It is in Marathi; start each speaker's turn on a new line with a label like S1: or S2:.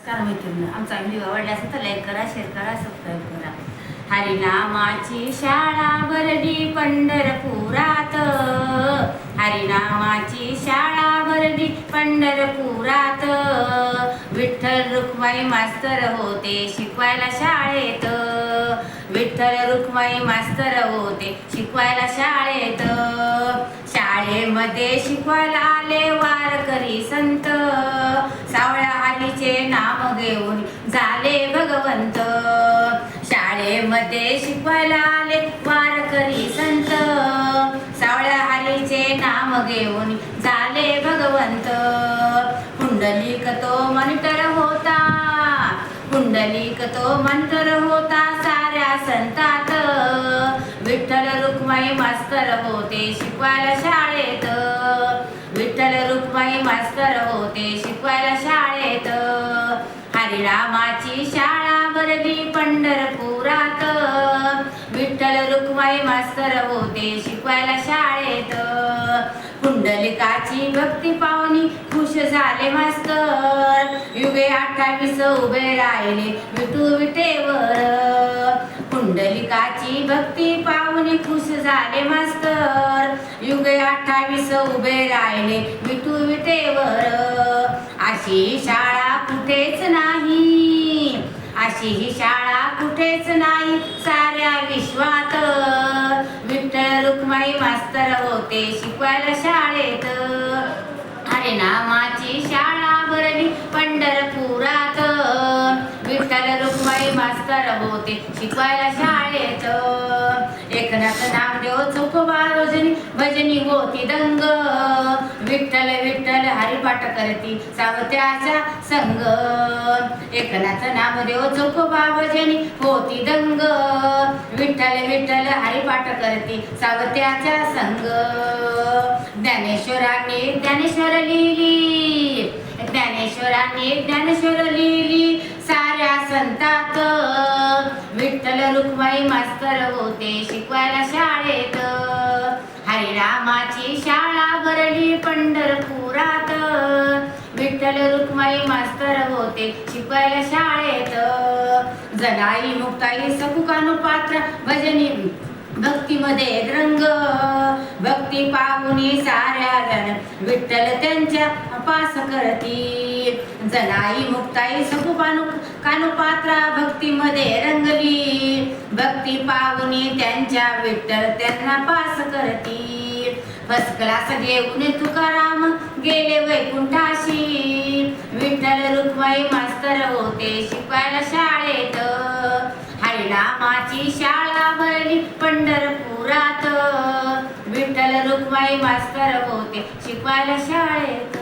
S1: नमस्कार मैत्रिणी, आमचा व्हिडिओ आवडला असेल तर लाईक करा, शेअर करा, सबस्क्राईब करा. हरिनामाची शाळा भरली पंढरपुरात, हरिनामाची शाळा भरली पंढरपुरात. विठ्ठल रुक्माई मास्तर होते शिकवायला शाळेत, विठ्ठल रुक्माई मास्तर होते शिकवायला शाळेत. शाळेमध्ये शिकवायला आले वारकरी संत, सावळ्या हरीचे नाम घेऊन झाले भगवंत. शाळेमध्ये शिकवायला आले वारकरी संत, सावळ्या हरीचे नाम घेऊन झाले भगवंत. पुंडलिक तो मंत्र होता, पुंडलिक तो मंत्र होता साऱ्या संतात. विठ्ठल रुक्माई मास्तर होते शिकवायला शाळेत, विठ्ठल रुक्माई मास्तर होते शिकवायला शाळेत. हरिनामाची शाळा भरली पंढरपुरात, विठ्ठल रुक्माई मास्तर होते शिकवायला शाळेत. पुंडलिकाची भक्ती पाहुनी खुश झाले मास्तर, युगे 28 उभे राहिले विठू विटेवर. पुंडलिकाची भक्ती पाहुनी खुश झाले मास्तर, युगे 28 उभे राहिले विठू विटेवर. अशी शाळा कुठेच नाही, अशी ही शाळा कुठेच नाही साऱ्या विश्वात. विठ्ठल रुक्माई मास्तर होते शिकवायला शाळेत, हरिनामाची शाळा भरली पंढरपुरात. विठ्ठल रुक्माई मास्तर होते शिकवायला शाळेत. एकनाथ नामदेव चौकोबा रोजनी भजनी होती दंग, विठ्ठल विठ्ठल हरिपाठ करती सावत्याचा संग. एकनाथ नामदेव चौकोबा भजनी होती दंग, विठ्ठल विठ्ठल हरिपाठ करती सावत्याचा संग. ज्ञानेश्वरांनी ज्ञानेश्वर लिहिली, ज्ञानेश्वरांनी ज्ञानेश्वर लिहिली साऱ्या संतात. विठ्ठल रुक्माई मास्तर होते शिकवायला शाळेत, हरिनामाची शाळा भरली पंढरपुरात. विठ्ठल रुक्माई मास्तर होते शिकवायला शाळेत. जनाई मुक्ताई सकुकानु पात्र भजनी भक्तीमध्ये रंग, भक्ती पाहुनी साऱ्या जण विठ्ठल त्यांच्या पास करती. जनाई मुक्ताई सकुकानु कानुपात्रा भक्तीमध्ये रंगली, भक्ती पाहुनी त्यांच्या विठ्ठल त्यांना पास करती. फर्स्ट क्लास घेऊन तुकाराम गेले वैकुंठाशी, विठ्ठल रुक्माई मास्तर होते शिकवायला शाळेत. हरिनामाची शाळा भरली पंढरपुरात, विठ्ठल रुक्माई मास्तर होते शिकवायला शाळेत.